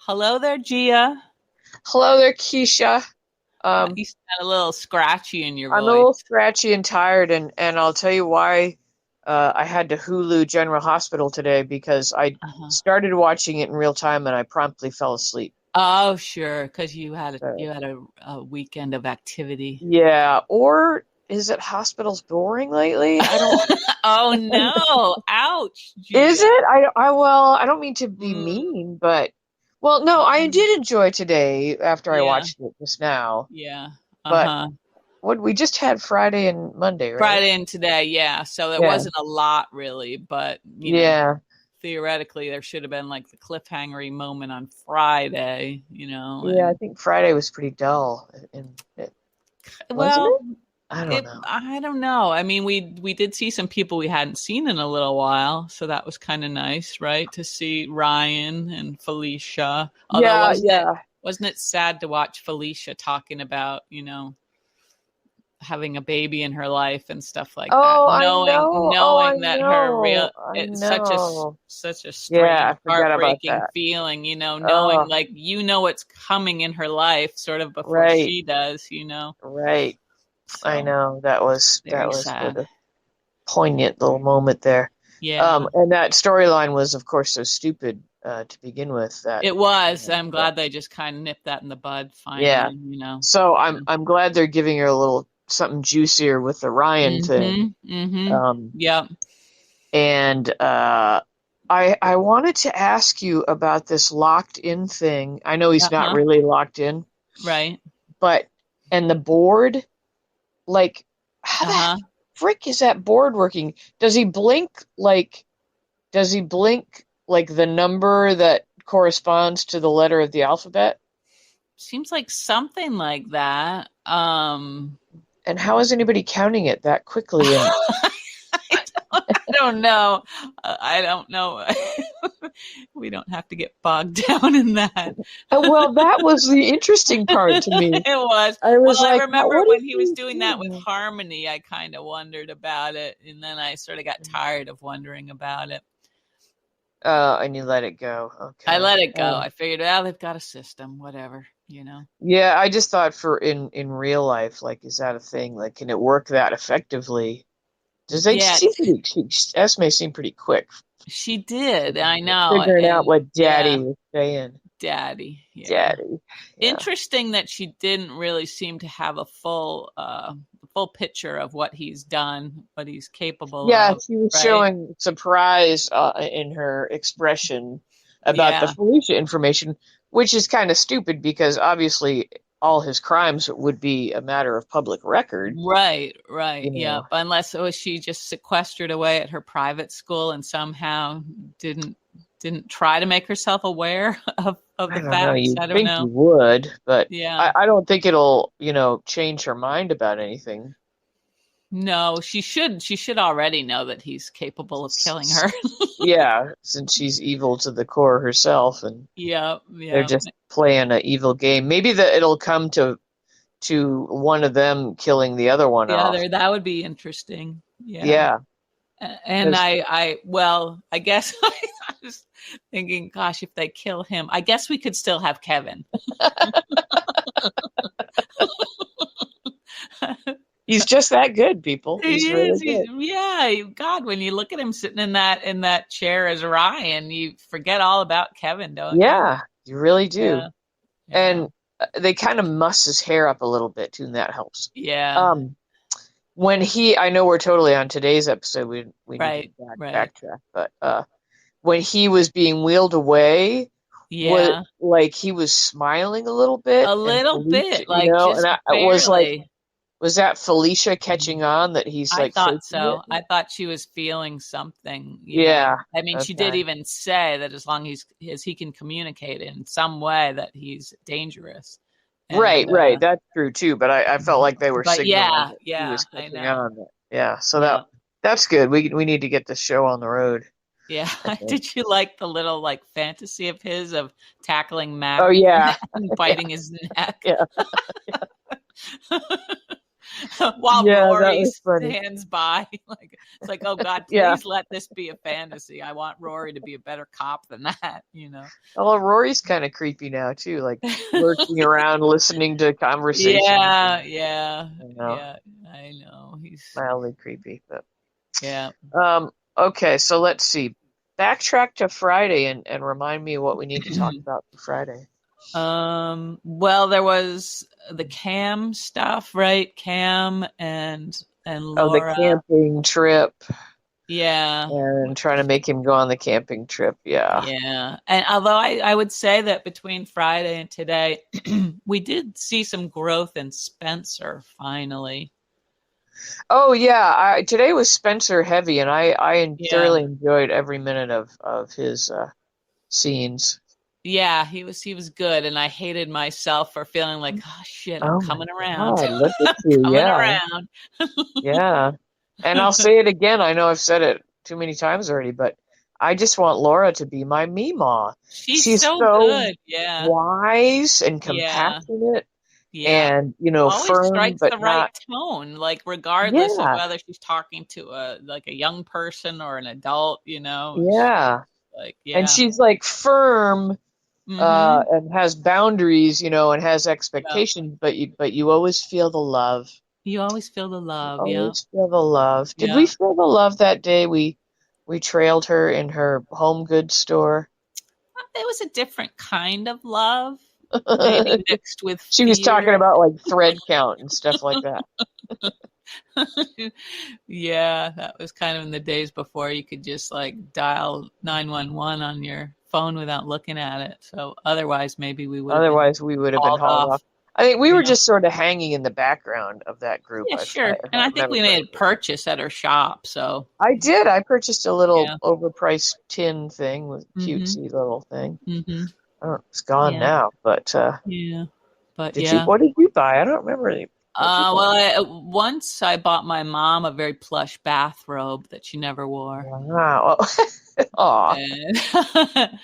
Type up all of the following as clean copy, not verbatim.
Hello there, Gia. Hello there, Keisha. You sound a little scratchy in your I'm a voice. little scratchy and tired, and I'll tell you why. I had to Hulu General Hospital today because I Uh-huh. started watching it in real time and I promptly fell asleep. Oh, sure, because you had a So, you had a weekend of activity. yeah, or is it hospitals boring lately? I don't. Oh no! Ouch, Is Gia. it? Well, I don't mean to be Mm, mean, but well, no, I mm, did enjoy today after I yeah, watched it just now. yeah. But Uh-huh. what we just had Friday and Monday, right? Friday and today, yeah. So it Yeah, wasn't a lot really, but yeah. theoretically there should have been like the cliffhangery moment on Friday, Yeah, I and think Friday was pretty dull, wasn't well, it? I don't know. I don't know. I mean, we did see some people we hadn't seen in a little while, so that was kind of nice, right? To see Ryan and Felicia. Although Yeah, yeah, wasn't it sad to watch Felicia talking about, having a baby in her life and stuff like that, Oh, I knowing know. Oh, I knowing that her real know. I it's such a know. such a Yeah, strange, I forgot about heartbreaking that. feeling, knowing Oh, like what's coming in her life sort of before right, she does, right. I so know. That very was sort sad. of poignant little moment there. Yeah. And that storyline was, of course, so stupid to begin with. It was. I'm That glad they just kind of nipped that in the bud yeah. finally, So Yeah. I'm glad they're giving her a little something juicier with the Ryan thing. Mhm. Mhm. Um, Yep. And I wanted to ask you about this locked in thing. I know he's not Uh-huh. really locked in, Right. but and the board, like, how the Uh-huh. frick is that board working? Does he blink like does he blink like the number that corresponds to the letter of the alphabet? Seems like something like that. And how is anybody counting it that quickly? And I don't know. I don't know. We don't have to get bogged down in that. well, that was the interesting part to me. It was. I Well, was I like, how, remember what when is he was he doing that with doing? Harmony, I kind of wondered about it, and then I sort of got tired of wondering about it. And you let it go. I Okay. let it go. I figured, they've got a system, whatever. Yeah, I just thought for in real life, like, is that a thing? Like, can it work that effectively? Does they Yeah, seem pretty? Esme seemed pretty quick she did. I know. figuring out And what yeah, Daddy was saying. Daddy. Yeah. Daddy, yeah, Interesting that she didn't really seem to have a full picture of what he's done, what he's capable yeah. of, She was right? showing surprise in her expression about the Yeah. Felicia information, which is kind of stupid because obviously all his crimes would be a matter of public record. Right, right. You Yeah. know, Unless it was she just sequestered away at her private school and somehow didn't didn't try to make herself aware of I the don't know. facts. You'd I don't think you know. would, but Yeah. I don't think it'll, change her mind about anything. No, she should already know that he's capable of killing her. Yeah, since she's evil to the core herself, and Yeah, they're yeah. just playing an evil game. Maybe that it'll come to one of them killing the other one The off. other, that would be interesting. Yeah. Yeah, And because I guess I was thinking, gosh, if they kill him, I guess we could still have Kevin. he's just that good, people. He He's is. really good. Yeah. God, when you look at him sitting in that chair as Ryan, you forget all about Kevin, don't you? Yeah, you really do. Yeah. Yeah. And they kind of muss his hair up a little bit too, and that helps. Yeah. Um, I know we're totally on today's episode. We need to Right. Right. backtrack, but when he was being wheeled away, was Yeah. like he was smiling a little bit, A and little Felicia, bit, like and just I was like, barely. was that Felicia catching on that he's I like thought faking it? so. I thought she was feeling something. Yeah. I mean, she did Okay. even say that as he can communicate in some way that he's dangerous. Right, And right. That's true too. But I felt like they were but signaling yeah, that he yeah, was I catching know. on. Yeah. So Yeah. that's good. We need to get the show on the road, Yeah. I think. Did you like the little like fantasy of his of tackling Oh Mac yeah. and Yeah. biting his neck? Yeah. While Yeah, that Rory was funny. stands by, like it's like, oh God, Yeah. please let this be a fantasy. I want Rory to be a better cop than that, Well, Rory's kind of creepy now too, like lurking around, listening to conversations. Yeah, yeah, You know, yeah. I know. He's mildly creepy. But yeah. okay, so let's see. Backtrack to Friday and remind me what we need to talk about for Friday. Well, there was the Cam stuff, right? Cam and Oh, the Laura. camping trip Yeah. and trying to make him go on the camping trip. Yeah. Yeah. And although I would say that between Friday and today, we did see some growth in Spencer finally. Oh yeah, today was Spencer heavy, and I Yeah. thoroughly enjoyed every minute of his scenes. Yeah, he was good, and I hated myself for feeling like, oh shit, I'm Oh my coming around. God, look at you. Coming Yeah. around. Yeah. And I'll say it again. I know I've said it too many times already, but I just want Laura to be my Meemaw. She's She's so so good. Yeah. wise and Yeah. compassionate Yeah. and, Always firm, strikes but the right not, tone, like regardless of yeah, whether she's talking to a young person or an adult, It's yeah. like, And yeah. she's like firm, Mm-hmm. and has boundaries, and has Yeah. expectations, but you always feel the love. You always feel the You love. Yeah. always feel the love. Did we Yeah. feel the love that day we trailed her in her home goods store? It was a different kind of love, maybe mixed with She was talking fear. about like thread count and stuff like that. Yeah, that was kind of in the days before you could just like dial 911 on your phone without looking at it. So otherwise, maybe we would have been Otherwise, we would have been hauled hauled off. off. I think we were Yeah. just sort of hanging in the background of that group, Yeah, if I, sure. if And I I think remember we made a correctly. purchase at her shop. So I did. I purchased a little yeah. overpriced tin thing with Mm-hmm. cutesy little thing. Mm-hmm. I don't, it's gone Yeah. now, but Yeah. But yeah. what did you buy? I don't remember what'd you buy? Well, once I bought my mom a very plush bathrobe that she never wore. Wow. Aw. And,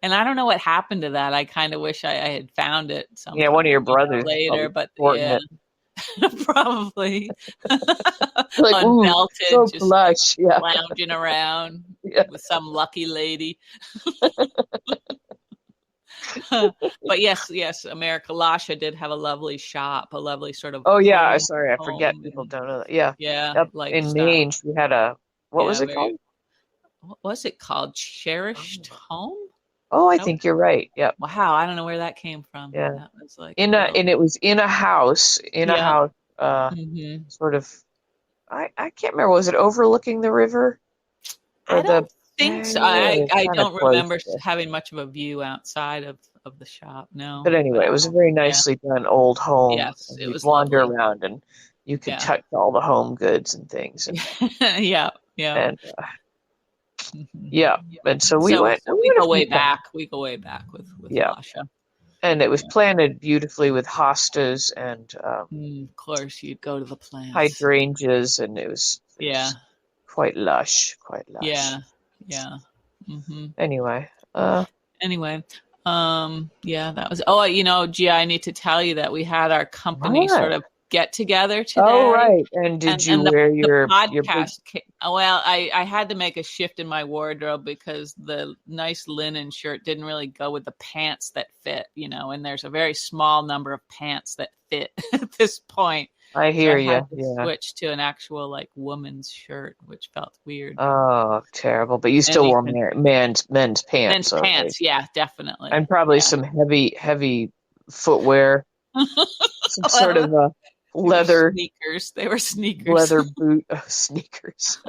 and I don't know what happened to that. I kind of wish I had found it Yeah, one of sometime, your brothers is later, probably but sporting yeah, it. probably Like, ooh, unbelted, so just like plush. Yeah. lounging around Yeah. with some lucky lady. But yes, America Lasha did have a lovely shop, a lovely sort of Oh yeah, home, sorry, I forget home, people and don't know that. Yeah. yeah, Up in lifestyle. Maine, she had what was Yeah, it very. called? What was it called? Cherished Home? Oh, I That was, think you're right. Yep. wow, I don't know where that came from. Yeah. That was like a little. And it was in a Yeah. house, Hmm. sort of, I can't remember, was it overlooking the river or I the, don't think so. it was I kind of don't close remember to. having much of a view outside of the shop. But No, but anyway, it was a very yeah, nicely done old home, yes, and it you'd was wander lovely. around and you could Yeah, touch all the home goods and things, yeah, yeah. and Mhm. yeah, and so we So went we we went a go few way times. back. We go way back with Yeah, Lasha. and it was Yeah. planted beautifully with hostas and Of course, you'd go to the plants. hydrangeas, and it Yeah, was quite lush, quite lush. yeah, yeah. Hmm. Anyway, Anyway, yeah, that was. Oh, Gia, I need to tell you that we had our company sort what? of get together Oh, today, right. And did you and the wear the your big? podcast. Well, I had to make a shift in my wardrobe because the nice linen shirt didn't really go with the pants that fit, and there's a very small number of pants that fit at this point. I So I hear had you. to Yeah. switch to an actual like woman's shirt, which felt weird. Oh, terrible. But you still Any wore men's men's pants, okay? pants, yeah, definitely, And probably yeah. some heavy footwear, some sort Well, of a they were leather sneakers. They were sneakers. leather boot sneakers.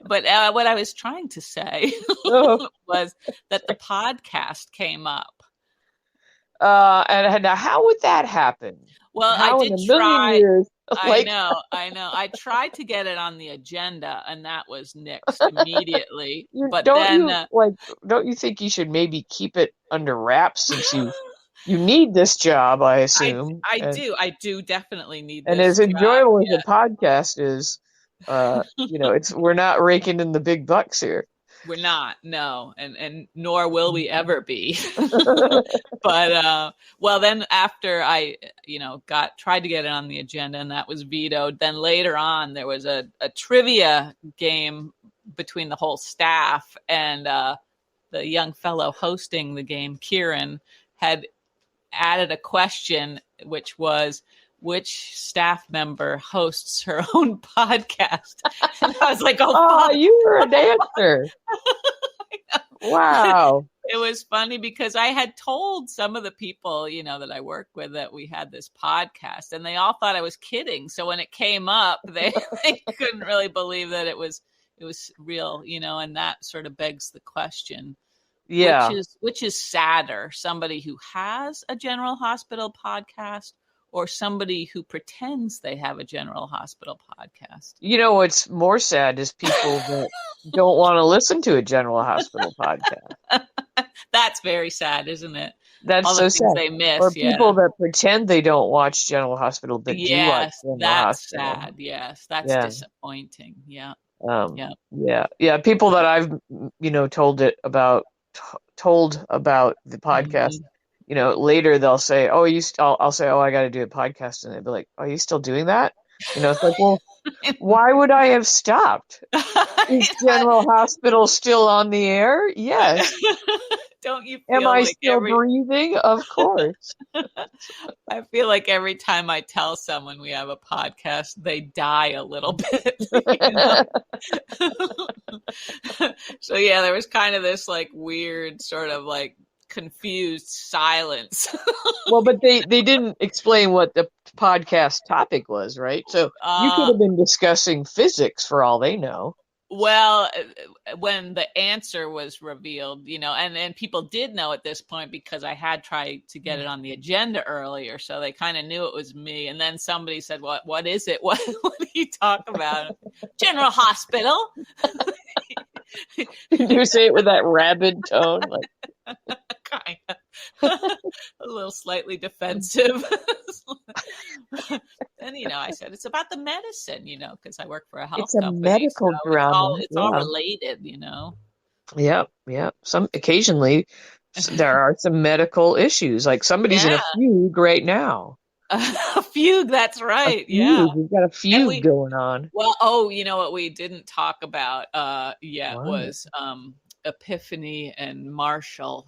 But what I was trying to say Oh, was that the podcast came up. and how would that happen? Well, I How in did a million try. years? I Like, know, I know. I tried to get it on the agenda, and that was nixed immediately. you But don't then, you like don't you think you should maybe keep it under wraps since you need this job, I assume, I do definitely need and this as job. enjoyable as a podcast is, it's we're not raking in the big bucks here. We're not, no, and nor will we ever be. But well, then after I, tried to get it on the agenda and that was vetoed. Then later on, there was a trivia game between the whole staff, and the young fellow hosting the game, Kieran, had added a question, which was, which staff member hosts her own podcast? And I was like, oh, you were a dancer. Wow. It was funny because I had told some of the people, that I work with that we had this podcast, and they all thought I was kidding. So when it came up, they couldn't really believe that it was real, and that sort of begs the question. Yeah. Which is sadder, somebody who has a General Hospital podcast or somebody who pretends they have a General Hospital podcast? What's more sad is people that don't want to listen to a General Hospital podcast. That's very sad, isn't it? That's all so the sad. They miss, or people that pretend they don't watch General Hospital but do watch General that's Hospital. Sad. Yes, that's disappointing. Yeah. Yeah. People that I've told about the podcast. Later they'll say, "Oh, I'll say, "Oh, I got to do a podcast," and they'll be like, "Are you still doing that?" It's like, well, why would I have stopped? Is General Hospital still on the air? Yes. Don't you feel Am I still breathing? Of course. I feel like every time I tell someone we have a podcast, they die a little bit. So yeah, there was kind of this like weird sort of like confused silence. Well, but they didn't explain what the podcast topic was, right? So you could have been discussing physics for all they know. Well, when the answer was revealed, and people did know at this point because I had tried to get it on the agenda earlier, so they kind of knew it was me. And then somebody said, "What is it? What do you talk about?" General Hospital. Did you say it with that rabid tone? Like, kind of. A little slightly defensive. And I said it's about the medicine, because I work for a health company. It's a medical drama. It's all related, Yep. Occasionally there are some medical issues. Like somebody's in a fugue right now. A fugue, that's right. Yeah. We've got a fugue going on. Well, what we didn't talk about was Epiphany and Marshall.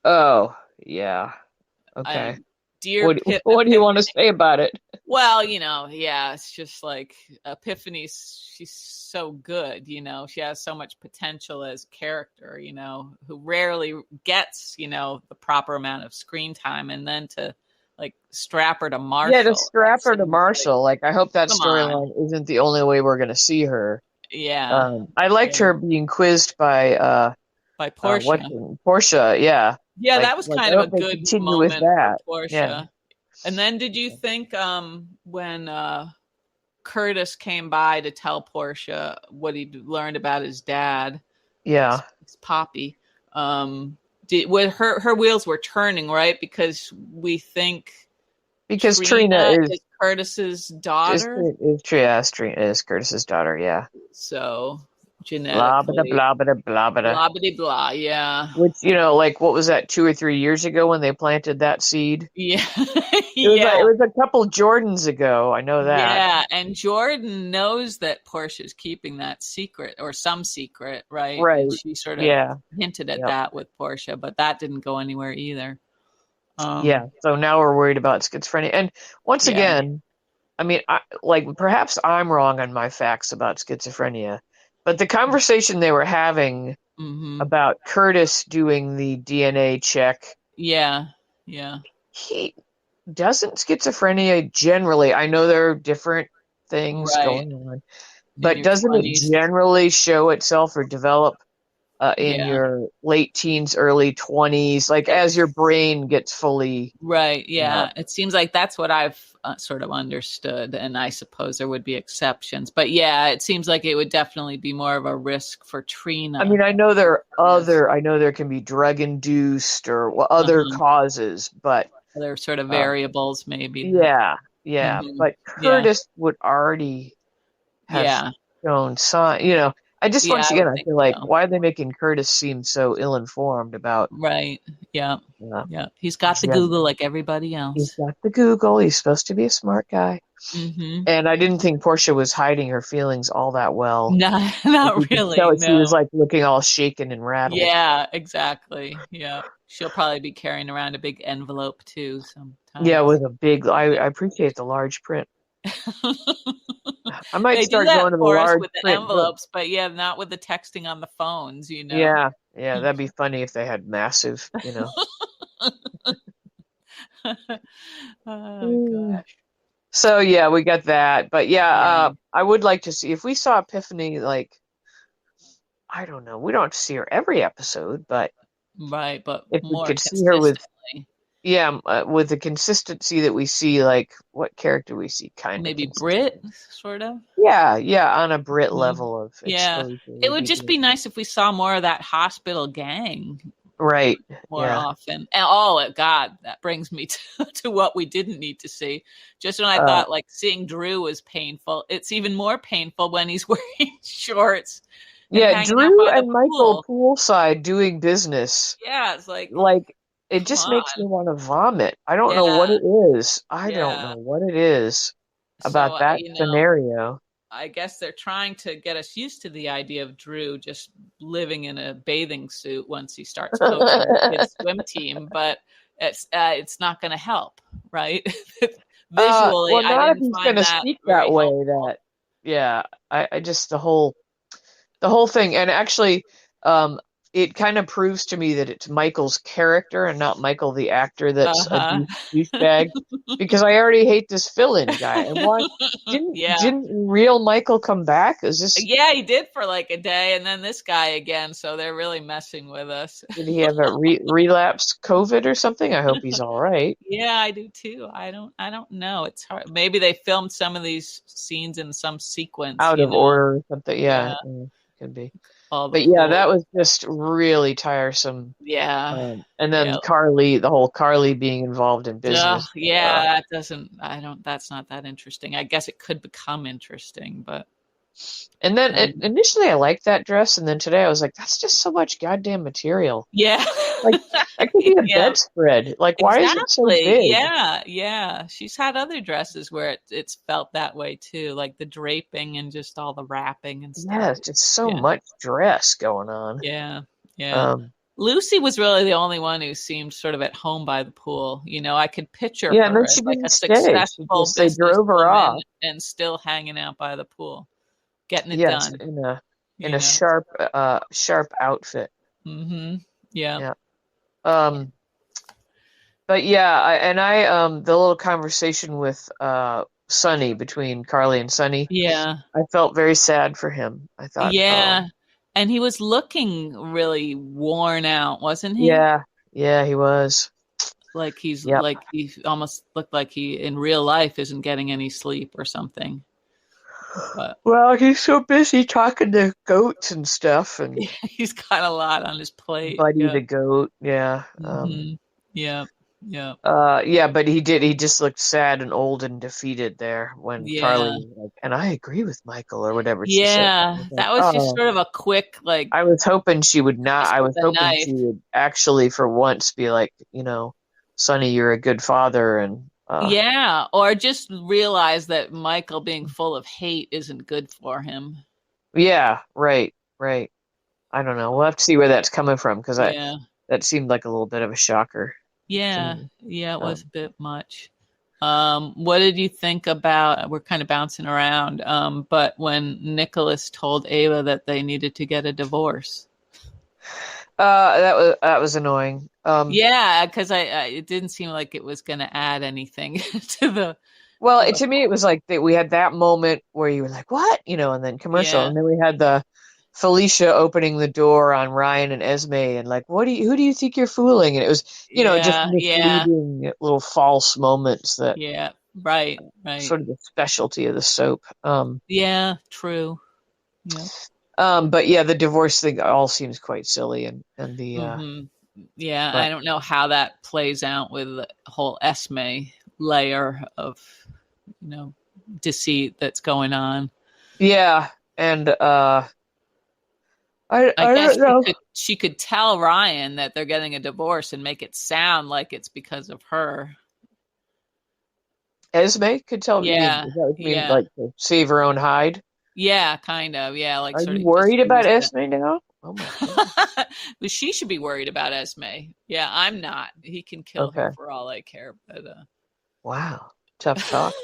Oh, yeah. Okay. What do you want to say about it? Well, it's just like Epiphany, she's so good, she has so much potential as a character, who rarely gets, the proper amount of screen time, and then to like strap her to Marshall. Yeah, to strap her to Marshall. Like I hope that storyline isn't the only way we're going to see her. Yeah. I liked her being quizzed by Portia. Portia, yeah. Yeah, that was kind of a good moment for Portia. Yeah. And then did you think when Curtis came by to tell Portia what he learned about his dad? Yeah. His Poppy. Her wheels were turning, right? Because we think Trina is Curtis's daughter. Trina is Curtis's daughter, yeah. So genetically. Blah, blah, blah, blah, blah. Blah, blah, yeah. Which, like, what was that, 2 or 3 years ago when they planted that seed? Yeah. It was a couple Jordans ago. I know that. Yeah, and Jordan knows that Portia's keeping that secret, or some secret, right? Right. And she sort of hinted at that with Portia, but that didn't go anywhere either. So now we're worried about schizophrenia. And once again, I mean, perhaps I'm wrong on my facts about schizophrenia, but the conversation they were having about Curtis doing the DNA check. Yeah. Doesn't schizophrenia generally, I know there are different things going on, but doesn't it generally show itself or develop in your late teens, early 20s, like as your brain gets fully... Right, yeah. It seems like that's what I've sort of understood, and I suppose there would be exceptions. But yeah, it seems like it would definitely be more of a risk for Trina. I mean, I know there can be drug-induced or other causes, but... Other sort of variables, maybe. Yeah. But Curtis would already have shown sign, I just Yeah, once I again, would I think feel like so. why are they making Curtis seem so ill-informed about? Right. Yeah. Uh, Yeah. He's got the he has, Google like everybody he's else. got the Google. He's supposed to be a smart guy, Mm-hmm. and I didn't think Portia was hiding her feelings all that well. Not, Like, you not could really. tell she was No. like looking all shaken and rattled. Yeah, exactly. Yeah. She'll probably be carrying around a big envelope too Yeah, sometimes. with a big. I appreciate the large print. I might They do start that going to the for us large with the print book. envelopes, but yeah, not with the texting on the phones. Yeah, yeah, that'd be funny if they had massive. Oh Mm. gosh. So yeah, we got that. But yeah, Yeah. I would like to see if we saw Epiphany. Like, I don't know, we don't have to see her every episode, but Right, but if we more could see her with, consistently. yeah, with the consistency that we see, like what character we see kind of Maybe Brit, consistently. sort of. Yeah, yeah, on a Brit Mhm. level of Yeah. exposure It would would be just good. be nice if we saw more of that hospital gang Right. more Yeah. often. And oh God, that brings me to what we didn't need to see. Just when I Uh, thought like seeing Drew was painful, it's even more painful when he's wearing shorts and yeah, hanging out Drew by the and Michael pool. poolside doing business. Yeah, it's like, Like, it come just makes me on. want to vomit. I don't know what Yeah, it is. I don't yeah. know what it is So, about that scenario. I guess they're trying to get us used to the idea of Drew just living in a bathing suit once he starts coaching the kids' swim team, but it's not going to help, right? Visually, Well, I not if didn't he's going find to that speak that very way. helpful. Yeah, I just the whole thing, and actually, um, it kind of proves to me that it's Michael's character and not Michael the actor Uh that's a huh. douchebag, because I already hate this fill-in guy. And why didn't Yeah. didn't real Michael come back? Is this Yeah, he did for like a day, and then this guy again. So they're really messing with us. Did he have a relapse COVID or something? I hope he's all right. Yeah, I do too. I don't know. It's hard. Maybe they filmed some of these scenes in some sequence, Out you of know. order or something. Yeah, Yeah, could be. all the But yeah, pool. that was just really tiresome. Yeah. And then Yeah. The whole Carly being involved in Oh, business. yeah, that doesn't I don't that's not that interesting. I guess it could become interesting, but And then um initially I liked that dress, and then today I was like, that's just so much goddamn material. yeah. Like, that could be a Yeah. bedspread. Like, why is it so Exactly. big? Yeah. Yeah. She's had other dresses where it's felt that way too, like the draping and just all the wrapping and stuff. Yeah, it's just so Yeah. much dress going on. Yeah. Yeah. Um, Lucy was really the only one who seemed sort of at home by the pool. I could picture yeah, and then her she as like a didn't stay. successful They drove her businesswoman off. and still hanging out by the pool, getting it Yes, done, in you a know. sharp outfit. Mm-hmm. Yeah. Yeah. Um, but yeah, the little conversation with Sonny, between Carly and Sonny, Yeah. I felt very sad for him. I thought, oh, Yeah. And he was looking really worn out, wasn't he? yeah, yeah, he was. Yep. Like he almost looked like he in real life isn't getting any sleep or something. But Well, he's so busy talking to goats and stuff, and he's got a lot on his plate. Buddy Yeah. the goat. Yeah. Mm-hmm. Yeah. Yeah. Yeah, but he just looked sad and old and defeated there when Carly Yeah. was like, and I agree with Michael, or whatever she said. I Yeah. was like, That was just oh, sort of a quick, like, I was hoping she would not. twist I with was a hoping knife. she would actually, for once, be like, Sonny, you're a good father, and Yeah. Or just realize that Michael being full of hate isn't good for him. yeah, right, right. I don't know. We'll have to see where that's coming from, because Yeah. that seemed like a little bit of a shocker to Yeah. me. Yeah. It was a Um, bit much. What did you think about? We're kind of bouncing around, but when Nicholas told Ava that they needed to get a divorce. that was annoying. Yeah, because it didn't seem like it was going to add anything to the Well, to the to me, it was like that we had that moment where you were like, "What?" And then commercial, yeah and then we had the Felicia opening the door on Ryan and Esme, and like, who do you think you're fooling? And it was, just yeah misleading little false moments that yeah right sort of the specialty of the soap. yeah true yeah But yeah, the divorce thing all seems quite silly, and the hmm yeah. but I don't know how that plays out with the whole Esme layer of you know deceit that's going on. yeah, and I I guess don't know. she could tell Ryan that they're getting a divorce and make it sound like it's because of her. Esme could tell you mean, Yeah, is that what you mean, yeah, like to save her own hide? yeah, kind of. Yeah, like Are sort you of just worried about use that. Esme now? Oh my God. But she should be worried about Esme. Yeah, I'm not. He can kill her Okay. for all I care. But Wow. Tough talk.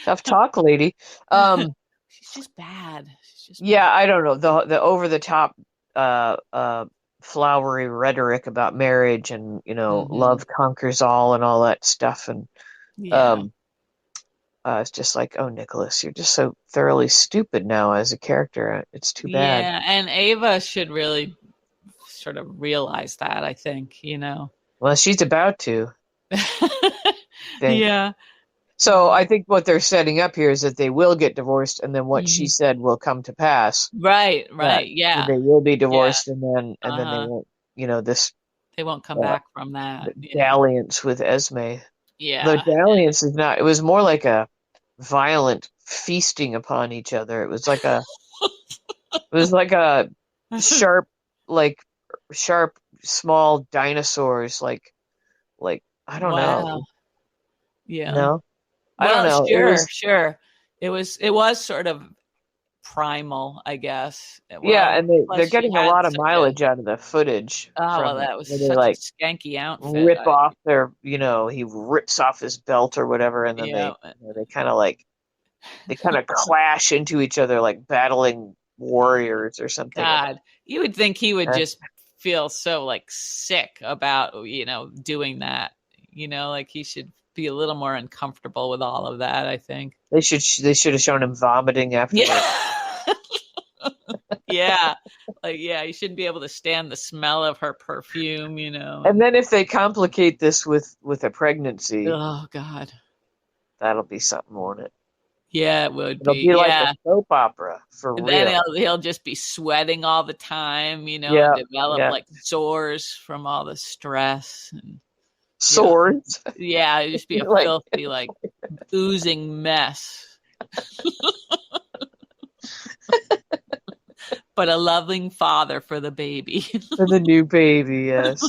Tough talk, lady. Um, she's just bad. She's just bad. yeah, I don't know. The over the top uh uh flowery rhetoric about marriage and, Hmm. love conquers all and all that stuff. And Yeah, um it's just like, oh, Nicholas, you're just so thoroughly stupid now as a character. It's too bad. yeah. And Ava should really sort of realize that. I think. Well, she's about to, I think. Yeah. So I think what they're setting up here is that they will get divorced, and then what she Hmm. said will come to pass. Right. That Right. Yeah. they will be Yeah. divorced, and then they Uh-huh. won't, this They won't come uh, back from that. Yeah. dalliance with Esme. The Yeah. dalliance is not. It was more like a violent feasting upon each other. It was like a sharp, like sharp, small dinosaurs. Like I don't know. Wow. Yeah. No, I don't Well, know. It sure, was. sure. It was sort of primal, I guess. Yeah, Well, and they're plus she getting a had lot of such a mileage out of the footage well, from it, that was where they such a like skanky outfit. rip off he rips off his belt or whatever, and then Yeah. they kind of clash into each other like battling warriors or something. God, you would think he would Uh, just feel so like sick about, doing that. Like he should be a little more uncomfortable with all of that, I think. they should have shown him vomiting afterwards. Yeah. Yeah. Like, yeah, you shouldn't be able to stand the smell of her perfume. And then if they complicate this with a pregnancy, Oh God. that'll be something, won't it? Yeah, it would It'll be. be like a Yeah. soap opera for And then real. he'll just be sweating all the time, and Yeah, develop yeah. like sores from all the stress. And yeah, Swords. yeah, it'd just be a Like filthy, like oozing mess. But a loving father for the baby. for the new baby, yes.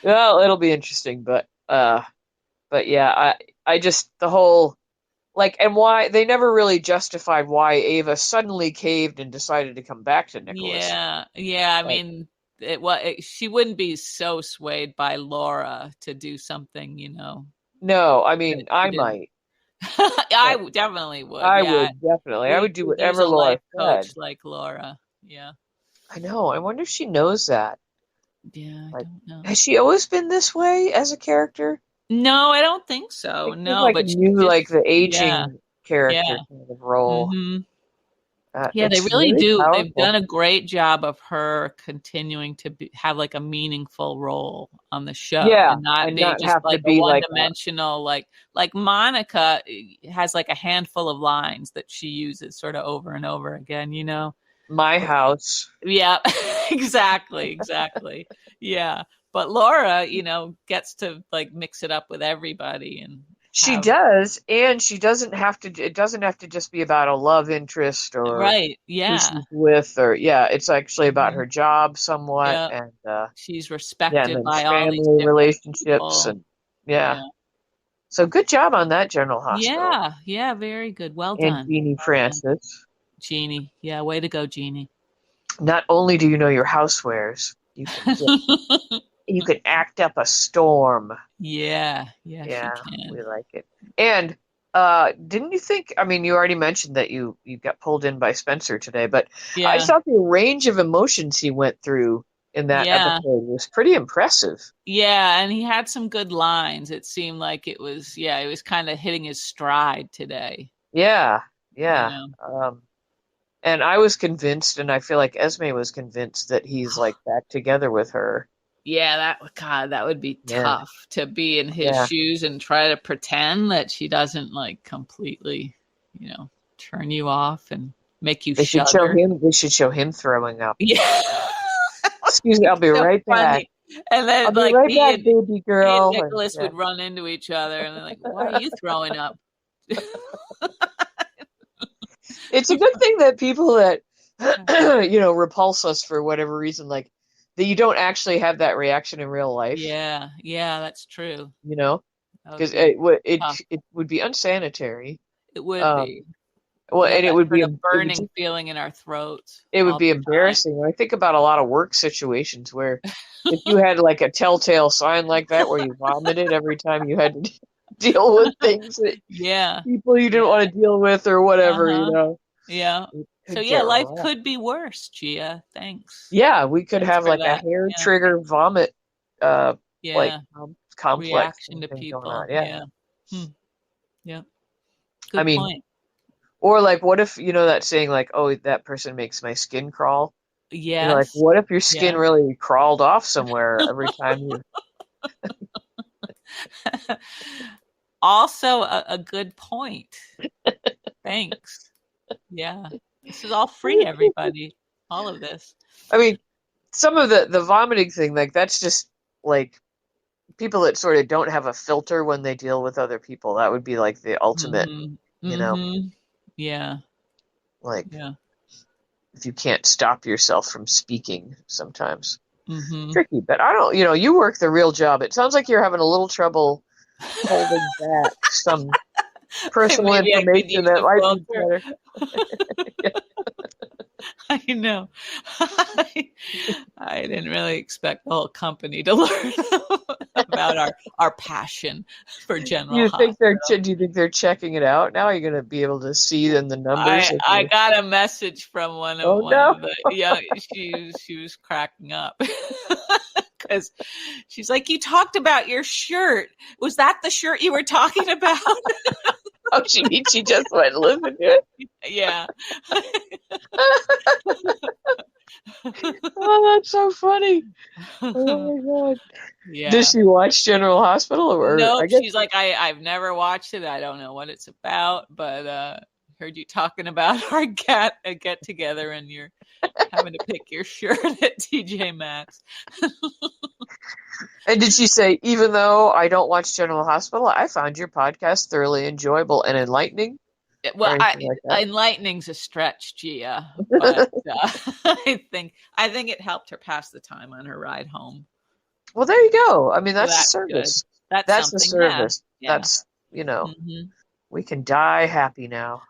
Well, it'll be interesting, but yeah, I just the whole and why they never really justified why Ava suddenly caved and decided to come back to Nicholas. Yeah, yeah. I Like, mean, she wouldn't be so swayed by Laura to do something, no, I that mean she I didn't. might. I definitely would. I Yeah, would definitely. I we would do could use whatever a Laura life said. coach like Laura. Yeah, I know. I wonder if she knows that. yeah. I Like, don't know. has she always been this way as a character? No, I don't think so. Like she's No, like a but she new, just, like the yeah, aging yeah. character kind of role. Hmm. Yeah, they It's really really do. They've powerful. done a great job of her continuing to have like a meaningful role on the show Yeah, and not and being not just have to like a be like one-dimensional, like Monica has like a handful of lines that she uses sort of over and over again. my house. Yeah, exactly. Yeah. But Laura, gets to like mix it up with everybody and She have does, and she doesn't have to. It doesn't have to just be about a love interest or right. who Yeah. she's with, or yeah, it's actually about Hmm. her job somewhat, Yeah. and She's yeah, and respected then by all these family different relationships, people. and yeah. Yeah. So good job on that General Hospital Yeah. Yeah. Very good. Well and done. Jeannie Well done. Francis. Jeannie. Yeah. Way to go, Jeannie. Not only do you know your housewares, you can act up a storm. Yeah. Yeah. She Yeah, can. we like it. And didn't you think, I mean, you already mentioned that you got pulled in by Spencer today, but I Yeah. thought the range of emotions he went through in that Yeah. episode was pretty impressive. Yeah. And he had some good lines. It seemed like it was kind of hitting his stride today. Yeah, You yeah. know? And I was convinced, and I feel like Esme was convinced that he's like back together with her. Yeah, that would be Yeah, tough to be in his yeah. shoes and try to pretend that she doesn't like completely, turn you off and make you shudder. They should show him throwing up. Yeah. Excuse me, I'll be So right back. funny. And I'll then be like right he back, and baby he and girl. And, Nicholas yeah. would run into each other and they're like, "Why are you throwing up?" It's a good thing that people that repulse us for whatever reason, like that you don't actually have that reaction in real life, Yeah, that's true. That would because be it tough. it would be unsanitary. It would Um, be. well, We have and that sort of burning feeling in our throats it would all be the time. embarrassing. I think about a lot of work situations where if you had like a telltale sign like that where you vomited every time you had to deal with things that Yeah. people you didn't Yeah. want to deal with or whatever, Uh-huh. Yeah. it So could yeah, get life rough. could be worse, Gia. Thanks. Yeah, we could Thanks have for like a that. hair Yeah. trigger vomit, uh, like Yeah. complex Reaction kind to of thing going people. on. Yeah, Yeah. Hmm. Yeah. I Good mean, point. or like, what if that saying like, "Oh, that person makes my skin crawl." Like, Yes. what if your skin Yeah. really crawled off somewhere every time you? Also a good point. Thanks. Yeah. This is all free, everybody. All of this. I mean, some of the vomiting thing, like that's just like people that sort of don't have a filter when they deal with other people. That would be like the ultimate, Mm-hmm. you know, Mm-hmm. Yeah. like Yeah. if you can't stop yourself from speaking sometimes. Mm-hmm. Tricky, but I don't, you work the real job. It sounds like you're having a little trouble holding back some personal Maybe I could information use that a might be filter. better. I know. I didn't really expect the whole company to learn about our passion for General Hospital. Do you think they're checking it out now? You're going to be able to see in the numbers if I you're, got a message from oh one no. of the young. She was cracking up because she's like, "You talked about your shirt. Was that the shirt you were talking about?" Oh, she just went and listened to it. Yeah. Oh, that's so funny. Oh my God. Does Yeah. she watch General Hospital or I Nope. guess She's like, I've never watched it. I don't know what it's about, but heard you talking about our get together and you're having to pick your shirt at TJ Maxx. and did she say, even though I don't watch General Hospital, I found your podcast thoroughly enjoyable and enlightening or Well, anything like that? enlightening's a stretch, Gia, but I think it helped her pass the time on her ride home. Well, there you go. I mean, So that's a that's good. service. That's That's the something. Yeah. service. Yeah. That's, Hmm. we can die happy now.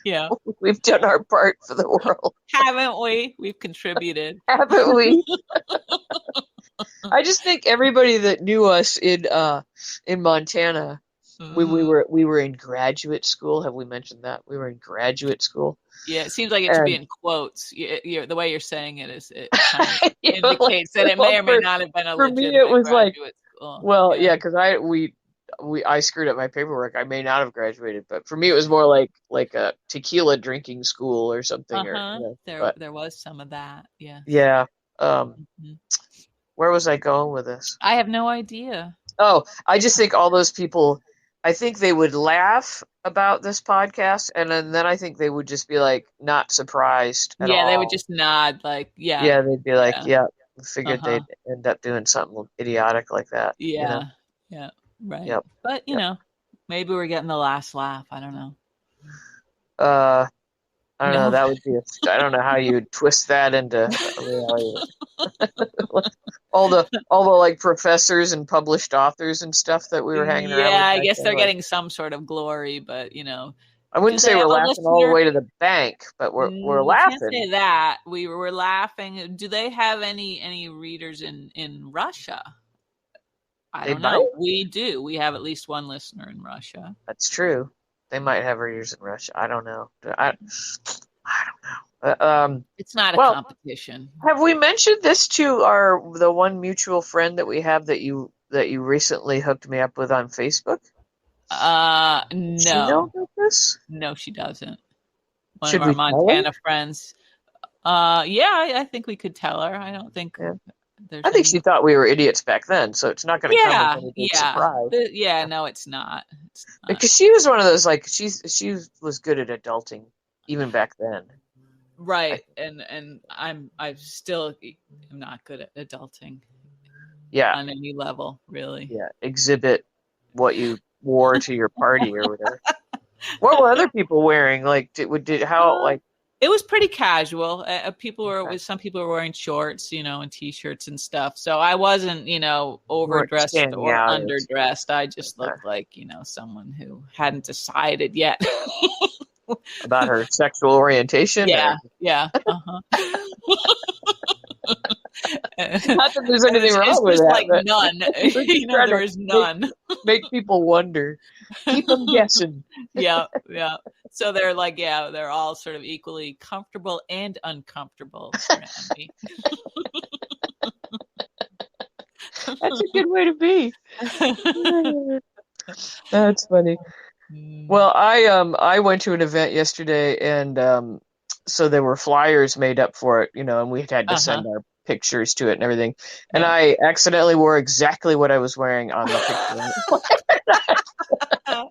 Yeah. We've done our part for the world, Haven't we? We've contributed. haven't we? I just think everybody that knew us in Montana, Hmm. we were in graduate school. Have we mentioned that? We were in graduate school. Yeah, it seems like it should be And in quotes. The way you're saying it is it kind of like, indicates that it may well, or may not have been a for me it legitimate was like, graduate school. well, Yeah. yeah, because I screwed up my paperwork. I may not have graduated, but for me it was more like a tequila drinking school or something, or Uh-huh. But There was some of that. Yes. yeah, Mhm. where was I going with this? I have no idea. Oh, I just think all those people, I think they would laugh about this podcast, and then I think they would just be like not surprised at Yeah, they would all. just nod like, yeah, Yeah, they'd be like, yeah. yeah, we figured Uh-huh. they'd end up doing something idiotic like that, Yeah. Yeah. Right. Yep, But, yep. maybe we're getting the last laugh. I don't know. Uh, I don't know. No. That would be I don't know how you would twist that into a reality. All the like professors and published authors and stuff that we were hanging around Yeah, with I back guess then. they're Like, getting some sort of glory, but I do wouldn't they say we're have a laughing all the listener? way to the bank, but we're You can't laughing. say that. We were laughing. Do they have any readers in Russia? I They don't know. might. We do. We have at least one listener in Russia. That's true. They might have readers in Russia. I don't know. I don't know. It's not a Well, competition. have we mentioned this to the one mutual friend that we have that you recently hooked me up with on Facebook? Does she know No. about this? No, she doesn't. One of Should our we tell her? Montana friends. Yeah, I think we could tell her. I don't think Yeah. there's I think she any. thought we were idiots back then, so it's not going to come as Yeah, any big yeah, surprise. yeah. No, it's not. It's not. Because she was one of those like she was good at adulting even back then. Right, and I still am not good at adulting Yeah, on any level, really. yeah. Exhibit what you wore to your party or whatever. What were other people wearing? Like, did how Uh, like? It was pretty casual. Okay. Some people were wearing shorts, and t-shirts and stuff. So I wasn't, You weren't overdressed standing or out as underdressed. I just okay, looked like, someone who hadn't decided yet. about her sexual orientation, or Yeah, yeah. Uh-huh. And not that there's anything it's wrong with just that, like but none. we're just trying There to is make none. people wonder, keep them guessing. Yeah, yeah. So they're like, yeah, they're all sort of equally comfortable and uncomfortable around me. That's a good way to be. That's funny. Well, I went to an event yesterday, and so there were flyers made up for it, and we had to Uh-huh. send our pictures to it and everything. And Yeah. I accidentally wore exactly what I was wearing on the picture. Oh,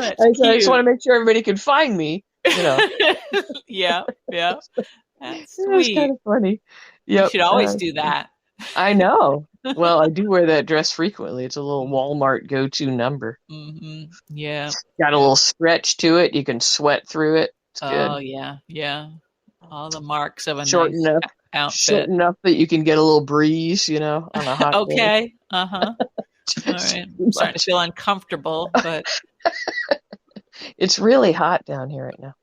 I that's just want cute. to make sure everybody can find me. Yeah, yeah. That's It was kind sweet. of funny. You Yep. should always do that. I know. Well, I do wear that dress frequently. It's a little Walmart go-to number. Mm-hmm. Yeah, Got a yeah. little stretch to it. You can sweat through it. It's Oh, good. yeah, yeah. All the marks of a Short nice enough, short outfit. enough that you can get a little breeze, on a hot day. Okay. Uh-huh. All Just right. too I'm starting to much. feel uncomfortable, but It's really hot down here right now.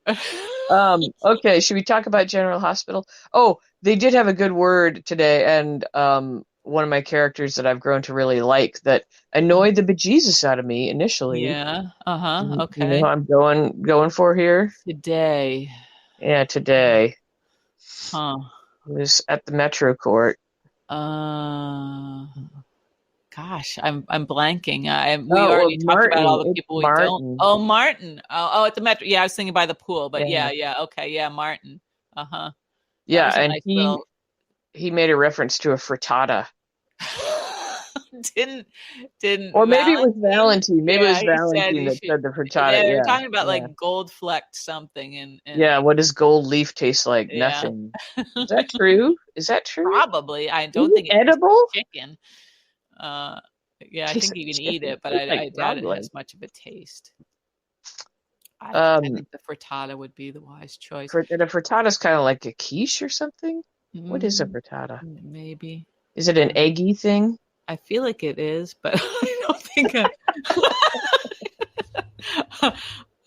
Okay, should we talk about General Hospital? Oh, they did have a good word today, and one of my characters that I've grown to really like that annoyed the bejesus out of me initially. yeah. Uh-huh. You know who Okay. I'm going for here? Today. Yeah, today. Huh. It was at the Metro Court. Uh Gosh, I'm blanking. We Oh, well, already talked about all Martin. the It's people we don't. Martin. Oh, Martin. Oh, at the Metro. Yeah, I was thinking by the pool, but Yeah. yeah, yeah. Okay, yeah, Martin. Uh-huh. That Yeah, was a and nice he little. he made a reference to a frittata. didn't didn't Or maybe it was Valentine? Valentine. Maybe it Yeah, was he said Valentine he that should. said the frittata. They were Yeah, talking about yeah. like gold flecked something, and Yeah, what does gold leaf taste like? yeah, Nothing. Is that true? Is that true? probably. I Is don't it think it tastes like edible? chicken. Uh, yeah, I Tastes think like you can eat chicken. it, but Tastes like I doubt frog it has leg. much of a taste. I Um, think the frittata would be the wise choice. and a frittata's kind of like a quiche or something. What is a Mm, frittata? maybe. Is it an eggy thing? I feel like it is, but I don't think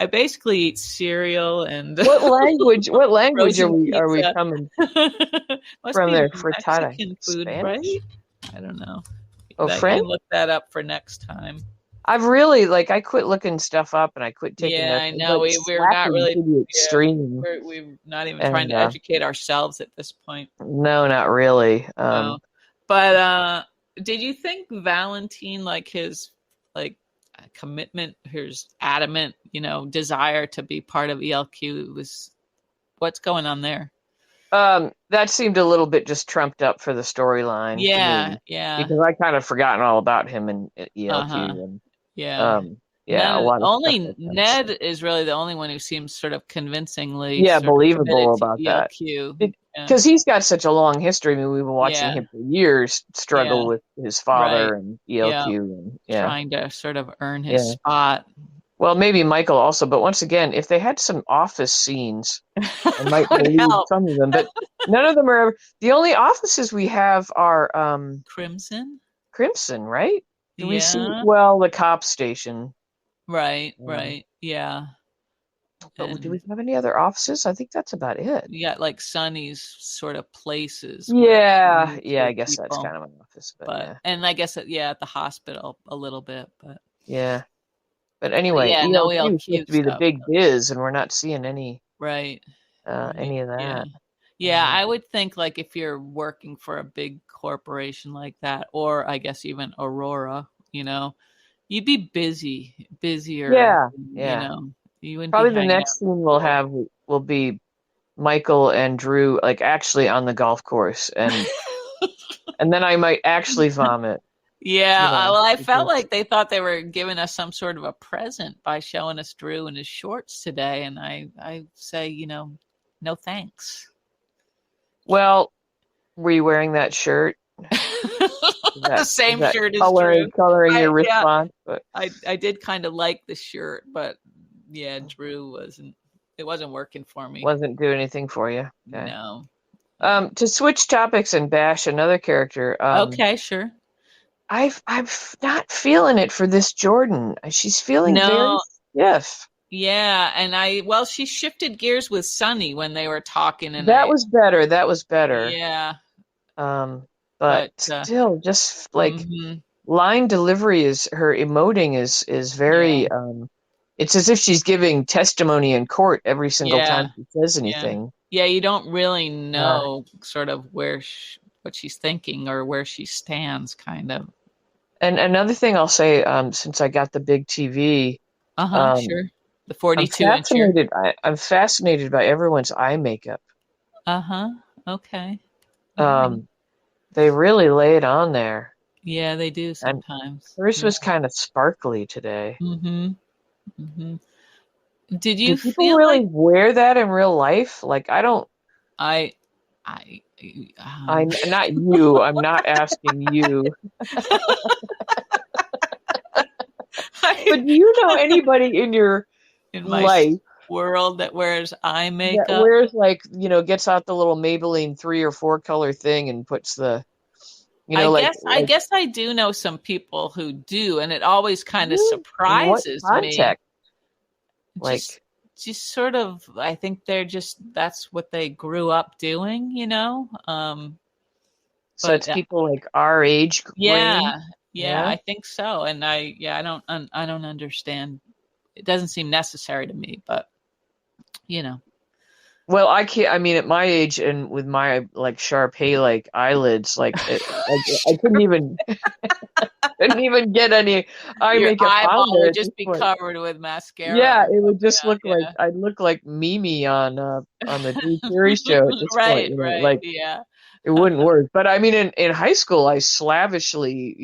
I basically eat cereal and What language? What language are frozen we pizza. coming Must from be there? Frittata, Mexican food, right? Spanish? I don't know. Oh, That you can French? look that up for next time. I've really I quit looking stuff up and I quit taking Yeah, notes. I It's know. like We're not slacking really. to the Yeah, extreme. we're not even trying And to educate ourselves at this point. no, not really. No. But did you think Valentine, like his like commitment, his adamant, desire to be part of ELQ was what's going on there? That seemed a little bit just trumped up for the storyline to Yeah, me yeah. because I kind of forgotten all about him in ELQ Uh-huh. and Yeah. yeah, a lot of stuff Only that kind of Ned stuff. is really the only one who seems sort of convincingly Yeah, sort of committed believable to about that ELQ. Yeah. because he's got such a long history. I mean, we've been watching Yeah. him for years Yeah. struggle with his Right. father and Yeah. ELQ and yeah, Trying to sort of earn his yeah. spot. Well, maybe Michael also, but once again, if they had some office scenes, I That might would believe help. some of them, but none of them are. The only offices we have are Crimson? Crimson, right? Do we see? Yeah. Well, the cop station. Right, Um, right. Yeah. but do we And have any other offices? I think that's about it. you got like Sunny's sort of places where you Yeah, meet yeah. I with guess that's people. kind of an office, but But yeah, and I guess at the hospital a little bit, yeah. But but anyway, yeah, no ELQ is supposed ELQ to be the stuff. big biz, and we're not seeing Right. Right. any of Yeah. that. Yeah, I would think like if you're working for a big corporation like that, or I guess even Aurora, you'd be busier, Yeah, yeah. you wouldn't be Probably the hanging out next with scene we'll people. have will be Michael and Drew like actually on the golf course, and then I might actually vomit. Yeah, well, I felt Because like they thought they were giving us some sort of a present by showing us Drew in his shorts today, and I say, no thanks. well, were you wearing that shirt? The Is same that shirt as Drew. coloring your Yeah, response? But I did kind of like the shirt, but yeah, Drew wasn't. It wasn't working for me. Wasn't doing anything for you. Okay. No. To switch topics and bash another character. Okay, sure. I'm not feeling it for this Jordan. She's feeling very No, stiff. yeah, and she shifted gears with Sunny when they were talking, and That was better. That was better. yeah, But but still, just like mhm, line delivery is her emoting is yeah, very it's as if she's giving testimony in court every single yeah, time she says yeah, anything. yeah. You don't really Uh, know sort of what she's thinking or where she stands, kind of. and another thing I'll say, since I got the big TV, Uh-huh, um, sure. The 42-incher. I'm fascinated by everyone's eye makeup. Uh-huh. Okay. All right. Um, they really lay it on there. Yeah, they do And sometimes. hers Yeah. was kind of sparkly today. Mm-hmm. Mm-hmm. Did Do you people feel really like wear that in real life? Like, I don't, I I not you, I'm not asking you, but I do you know anybody in your in my life world that wears eye that makeup? wears like, gets out the little Maybelline 3 or 4 color thing and puts the, I like guess I do know some people who do, and it always kind of what surprises me. context? Just Like, just sort of I think that's what they grew up doing, you know? so But it's people like our age range. yeah, yeah, Yeah. I think so. And I don't understand. It doesn't seem necessary to me, but you know. Well, I can't. I mean, at my age and with my like Sharpay like eyelids, I couldn't even get any eye Your makeup on eyeball there would at this just be point. covered with mascara Yeah, or it would just something. look like I'd look like Mimi on the Drew Carey show at this point. Right, right, Like yeah. it wouldn't work. But I mean, in high school, I slavishly,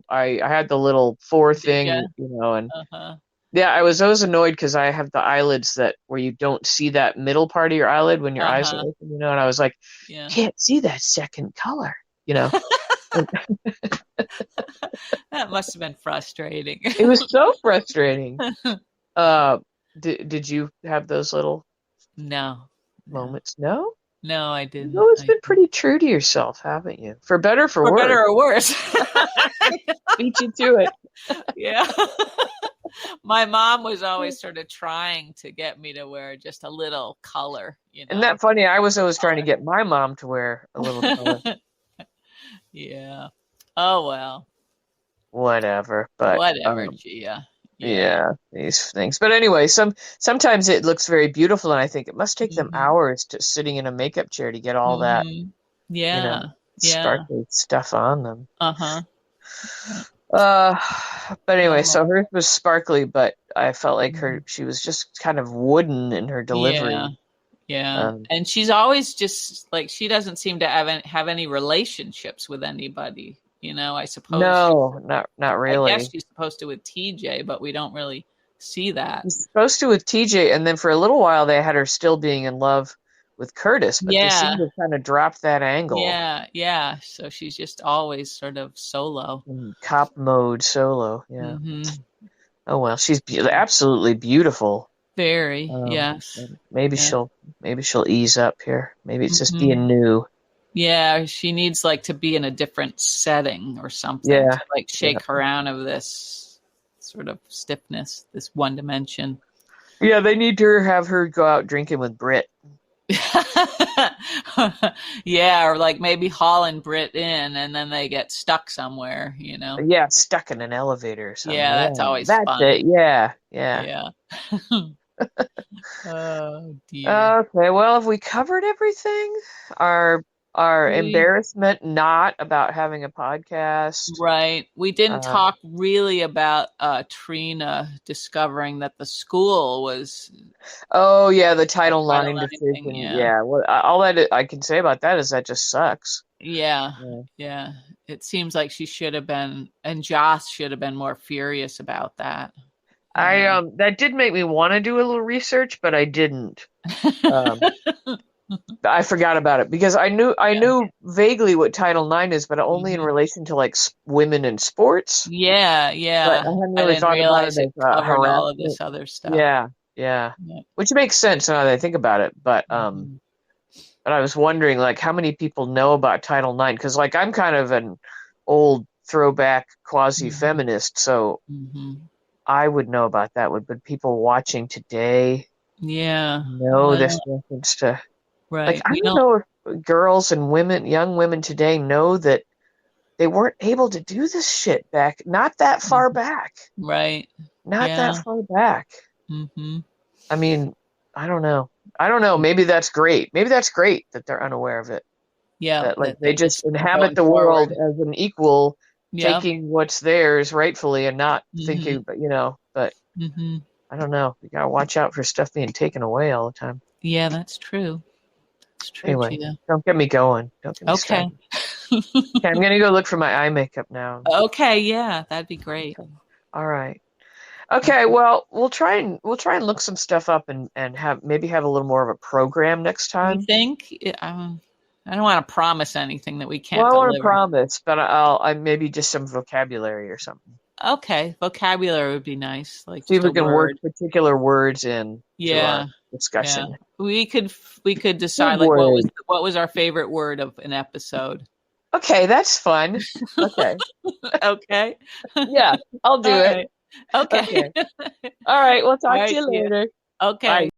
I had the little four Did ya? thing, and Uh-huh. yeah, I was always annoyed because I have the eyelids that where you don't see that middle part of your eyelid when your eyes are Uh-huh. open, and I was like, Yeah. can't see that second color, you know. That must have been frustrating. It was so frustrating. Uh, did you have those little No, no, moments? No? no, I You've didn't. always I been didn't. pretty true to yourself, haven't you? For better, for For worse. better or worse. Beat you to it. Yeah. My mom was always sort of trying to get me to wear just a little color, you Isn't know. that funny? I was always trying to get my mom to wear a little color. Yeah. Oh well. Whatever. But Whatever, Gia. Yeah. yeah, these things. But anyway, sometimes it looks very beautiful, and I think it must take them Hmm. hours to sitting in a makeup chair to get all that, Hmm. Yeah. Yeah. sparkly stuff on them. Uh-huh. Yeah. Uh, but anyway, Oh, so hers was sparkly, but I felt like mhm. she was just kind of wooden in her Yeah. delivery. Yeah. Um, And she's always just like she doesn't seem to have any relationships with anybody, you know. no, not I guess really. she's supposed to with TJ, but we don't really see that. She's supposed to with TJ, and then for a little while they had her still being in love with Curtis, but they seem Yeah. to kind of drop that angle Yeah. Yeah. So she's just always sort of solo. in cop mode solo. Yeah. Hmm. Oh well, she's absolutely beautiful. Very. Um, Yes. and maybe she'll ease up here. Maybe it's just Hmm. being new. Yeah. She needs like to be in a different setting or something Yeah, to like yeah, shake her out of this sort of stiffness, this one dimension. yeah. They need to have her go out drinking with Britt. Yeah, or like maybe hauling Brit in and then they get stuck somewhere, you know? Yeah, stuck in an elevator or something. Yeah, that's Yeah, always that's fun. it. Yeah, yeah. Yeah. Oh dear. Okay, well, have we covered everything? Our our We embarrassment not about having a podcast. Right. We didn't Uh, talk really about Trina discovering that the school was oh yeah, the a Title Title IX IX thing. decision. Yeah. Yeah, well, all that I can say about that is that just sucks. Yeah. Yeah. Yeah. It seems like she should have been, and Joss should have been more furious about that, you I know. that did make me want to do a little research, but I didn't. Um, I forgot about it because Yeah. I knew vaguely what Title IX is, but only in Hmm. relation to like women in sports. Yeah, But yeah. I hadn't I really didn't thought about it realize it as covered all of harassment. this other stuff. Yeah. Yeah. Yeah. Which makes sense now that I think about it. Mhm. But I was wondering, like, how many people know about Title IX? Because, like, I'm kind of an old throwback Mhm. quasi-feminist, so Mhm. I would know about that. Would people watching today Yeah. know this reference to, like, Right. I We don't don't. know if girls and women, young women today know that they weren't able to do this shit back, not that far Mhm. back. Right. Not that Yeah. far back. Mhm. I mean, I don't know. I don't know. Maybe that's great. Maybe that's great that they're unaware of it. Yeah. That, like, That they they're just just inhabit going the world forward. as an equal, Yep. taking what's theirs rightfully and not Mhm. thinking, but you know, but Mhm. I don't know. You gotta watch out for stuff being taken away all the time. Yeah, that's true. It's true, Anyway, Gia. don't get me going. Don't get me Okay. started. Okay, I'm gonna go look for my eye makeup now. Okay, yeah, that'd be great. Okay. All right. Okay, well, we'll try and look some stuff up and have maybe have a little more of a program next You time. think? I don't want to promise anything that we Well, can't I don't want to deliver. promise, but I maybe just some vocabulary or something. Okay, vocabulary would be nice, like See if just we a can work word. particular words in to our Yeah, yeah. discussion. We could Good decide like word. what was our favorite word of an episode. Okay, that's fun. Okay. Okay. Yeah, I'll do All it. right. Okay. Okay. All right, we'll All talk to right, you Gia. later. Bye. Okay.